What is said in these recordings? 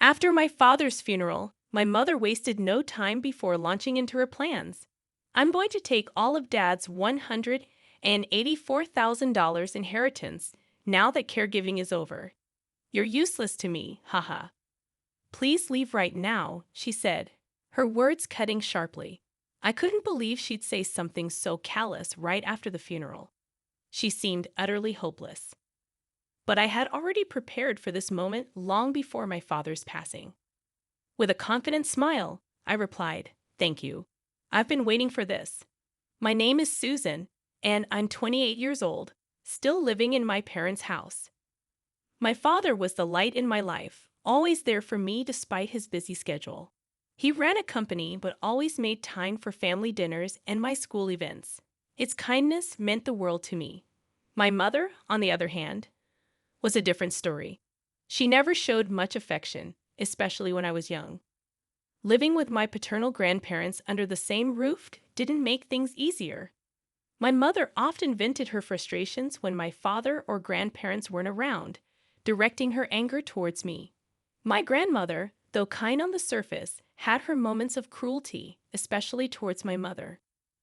After my father's funeral, my mother wasted no time before launching into her plans. I'm going to take all of Dad's $184,000 inheritance now that caregiving is over. You're useless to me, haha. Please leave right now, she said, her words cutting sharply. I couldn't believe she'd say something so callous right after the funeral. She seemed utterly hopeless. But I had already prepared for this moment long before my father's passing. With a confident smile, I replied, "Thank you. I've been waiting for this. My name is Susan, and I'm 28 years old, still living in my parents' house." My father was the light in my life, always there for me despite his busy schedule. He ran a company but always made time for family dinners and my school events. Its kindness meant the world to me. My mother, on the other hand, was a different story. She never showed much affection, especially when I was young. Living with my paternal grandparents under the same roof didn't make things easier. My mother often vented her frustrations when my father or grandparents weren't around, directing her anger towards me. My grandmother, though kind on the surface, had her moments of cruelty, especially towards my mother.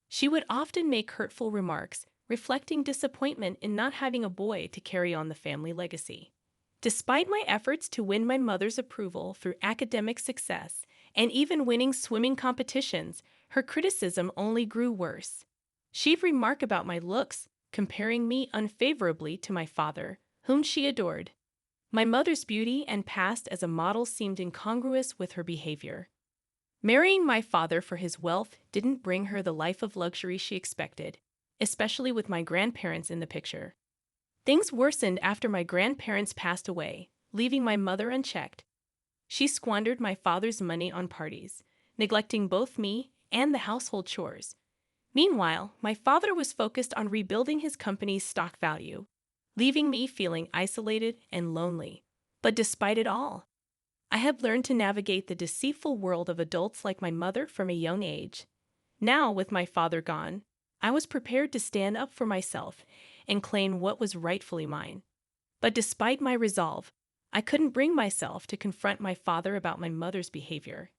She would often make hurtful remarks, reflecting disappointment in not having a boy to carry on the family legacy. Despite my efforts to win my mother's approval through academic success and even winning swimming competitions, her criticism only grew worse. She'd remark about my looks, comparing me unfavorably to my father, whom she adored. My mother's beauty and past as a model seemed incongruous with her behavior. Marrying my father for his wealth didn't bring her the life of luxury she expected, especially with my grandparents in the picture. Things worsened after my grandparents passed away, leaving my mother unchecked. She squandered my father's money on parties, neglecting both me and the household chores. Meanwhile, my father was focused on rebuilding his company's stock value, leaving me feeling isolated and lonely. But despite it all, I had learned to navigate the deceitful world of adults like my mother from a young age. Now, with my father gone, I was prepared to stand up for myself and claim what was rightfully mine. But despite my resolve, I couldn't bring myself to confront my father about my mother's behavior.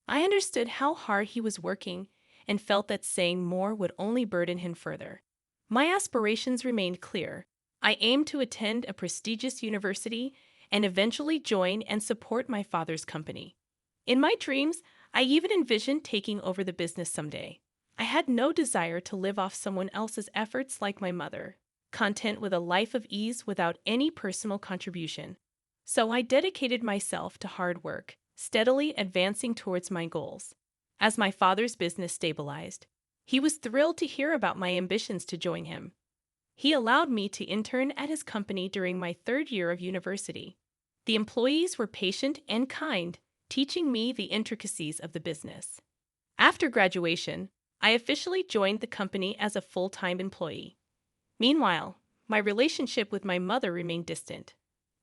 I understood how hard he was working and felt that saying more would only burden him further. My aspirations remained clear. I aimed to attend a prestigious university and eventually join and support my father's company. In my dreams, I even envisioned taking over the business someday. I had no desire to live off someone else's efforts like my mother, content with a life of ease without any personal contribution. So I dedicated myself to hard work, steadily advancing towards my goals. As my father's business stabilized, he was thrilled to hear about my ambitions to join him. He allowed me to intern at his company during my third year of university. The employees were patient and kind, teaching me the intricacies of the business. After graduation, I officially joined the company as a full-time employee. Meanwhile, my relationship with my mother remained distant.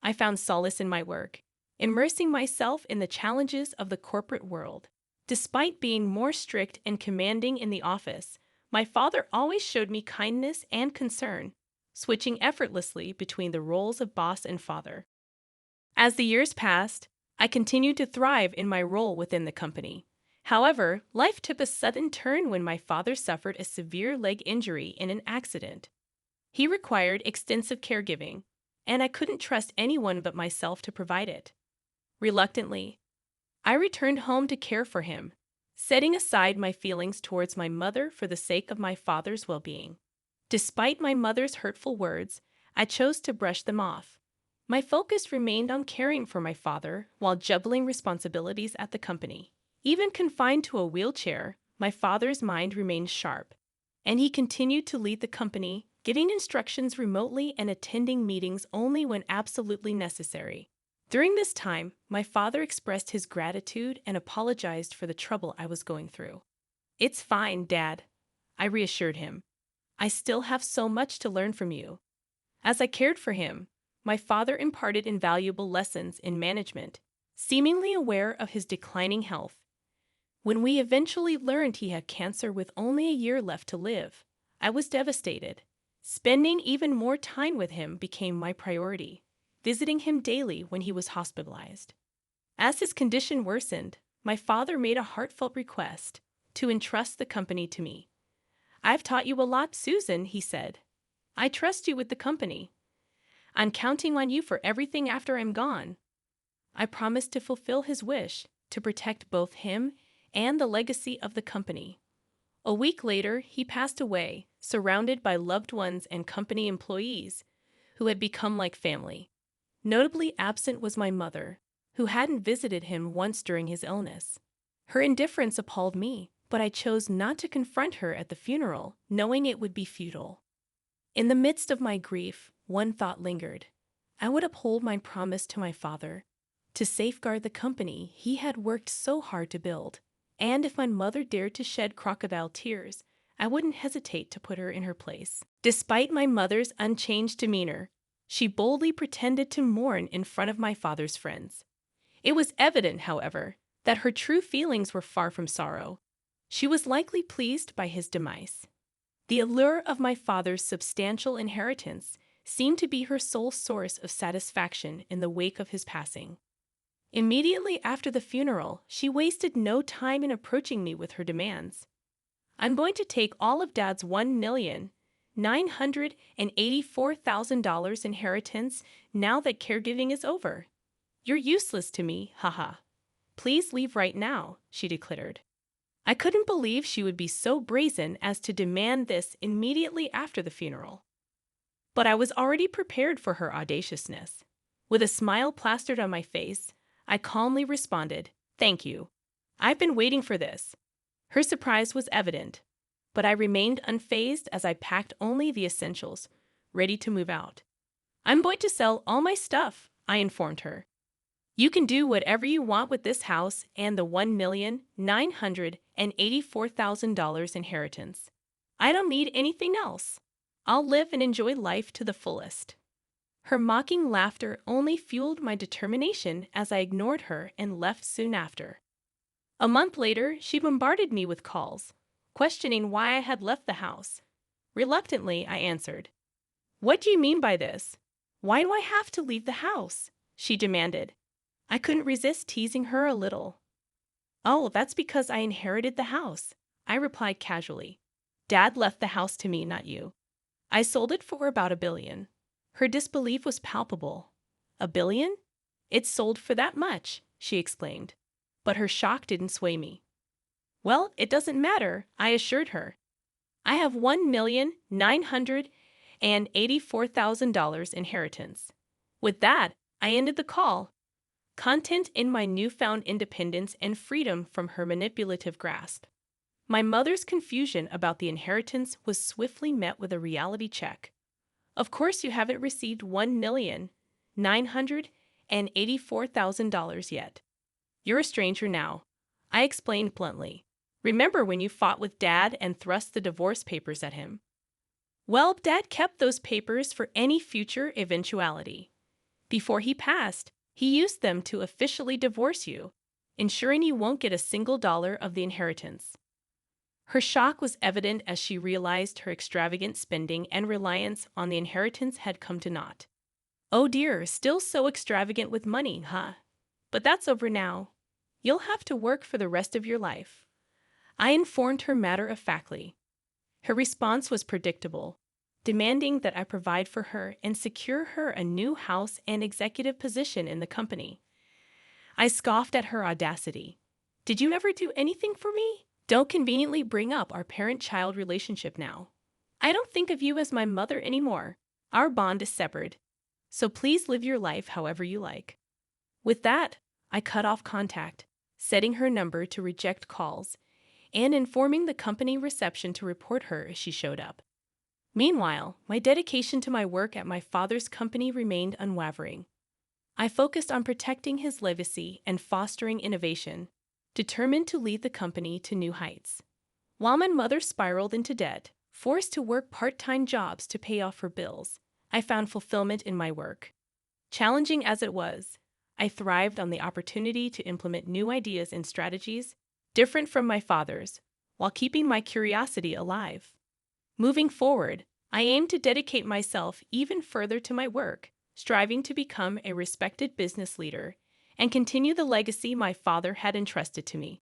I found solace in my work, immersing myself in the challenges of the corporate world. Despite being more strict and commanding in the office, my father always showed me kindness and concern, switching effortlessly between the roles of boss and father. As the years passed, I continued to thrive in my role within the company. However, life took a sudden turn when my father suffered a severe leg injury in an accident. He required extensive caregiving, and I couldn't trust anyone but myself to provide it. Reluctantly, I returned home to care for him, setting aside my feelings towards my mother for the sake of my father's well-being. Despite my mother's hurtful words, I chose to brush them off. My focus remained on caring for my father while juggling responsibilities at the company. Even confined to a wheelchair, my father's mind remained sharp, and he continued to lead the company, giving instructions remotely and attending meetings only when absolutely necessary. During this time, my father expressed his gratitude and apologized for the trouble I was going through. "It's fine, Dad," I reassured him. "I still have so much to learn from you." As I cared for him, my father imparted invaluable lessons in management, seemingly aware of his declining health. When we eventually learned he had cancer with only a year left to live, I was devastated. Spending even more time with him became my priority, visiting him daily when he was hospitalized. As his condition worsened, my father made a heartfelt request to entrust the company to me. "I've taught you a lot, Susan," he said. "I trust you with the company. I'm counting on you for everything after I'm gone." I promised to fulfill his wish to protect both him and the legacy of the company. A week later, he passed away, surrounded by loved ones and company employees who had become like family. Notably absent was my mother, who hadn't visited him once during his illness. Her indifference appalled me, but I chose not to confront her at the funeral, knowing it would be futile. In the midst of my grief, one thought lingered. I would uphold my promise to my father, to safeguard the company he had worked so hard to build. And if my mother dared to shed crocodile tears, I wouldn't hesitate to put her in her place. Despite my mother's unchanged demeanor, she boldly pretended to mourn in front of my father's friends. It was evident, however, that her true feelings were far from sorrow. She was likely pleased by his demise. The allure of my father's substantial inheritance seemed to be her sole source of satisfaction in the wake of his passing. Immediately after the funeral, she wasted no time in approaching me with her demands. "I'm going to take all of Dad's $1,984,000 inheritance now that caregiving is over. You're useless to me, haha. Please leave right now," she declared. I couldn't believe she would be so brazen as to demand this immediately after the funeral. But I was already prepared for her audaciousness. With a smile plastered on my face, I calmly responded, "Thank you. I've been waiting for this." Her surprise was evident, but I remained unfazed as I packed only the essentials, ready to move out. "I'm going to sell all my stuff," I informed her. "You can do whatever you want with this house and the $1,984,000 inheritance. I don't need anything else. I'll live and enjoy life to the fullest." Her mocking laughter only fueled my determination as I ignored her and left soon after. A month later, she bombarded me with calls, questioning why I had left the house. Reluctantly, I answered, "What do you mean by this? Why do I have to leave the house?" she demanded. I couldn't resist teasing her a little. "Oh, that's because I inherited the house," I replied casually. "Dad left the house to me, not you. I sold it for about $1 billion. Her disbelief was palpable. "$1 billion? It's sold for that much," she exclaimed. But her shock didn't sway me. "Well, it doesn't matter," I assured her. "I have $1,984,000 inheritance." With that, I ended the call, content in my newfound independence and freedom from her manipulative grasp. My mother's confusion about the inheritance was swiftly met with a reality check. "Of course you haven't received $1,984,000 yet. You're a stranger now," I explained bluntly. "Remember when you fought with Dad and thrust the divorce papers at him? Well, Dad kept those papers for any future eventuality. Before he passed, he used them to officially divorce you, ensuring you won't get a single dollar of the inheritance." Her shock was evident as she realized her extravagant spending and reliance on the inheritance had come to naught. "Oh dear, still so extravagant with money, huh? But that's over now. You'll have to work for the rest of your life," I informed her matter-of-factly. Her response was predictable, demanding that I provide for her and secure her a new house and executive position in the company. I scoffed at her audacity. "Did you ever do anything for me? Don't conveniently bring up our parent-child relationship now. I don't think of you as my mother anymore. Our bond is severed. So please live your life however you like." With that, I cut off contact, setting her number to reject calls, and informing the company reception to report her if she showed up. Meanwhile, my dedication to my work at my father's company remained unwavering. I focused on protecting his legacy and fostering innovation, determined to lead the company to new heights. While my mother spiraled into debt, forced to work part-time jobs to pay off her bills, I found fulfillment in my work. Challenging as it was, I thrived on the opportunity to implement new ideas and strategies, different from my father's, while keeping my curiosity alive. Moving forward, I aim to dedicate myself even further to my work, striving to become a respected business leader and continue the legacy my father had entrusted to me.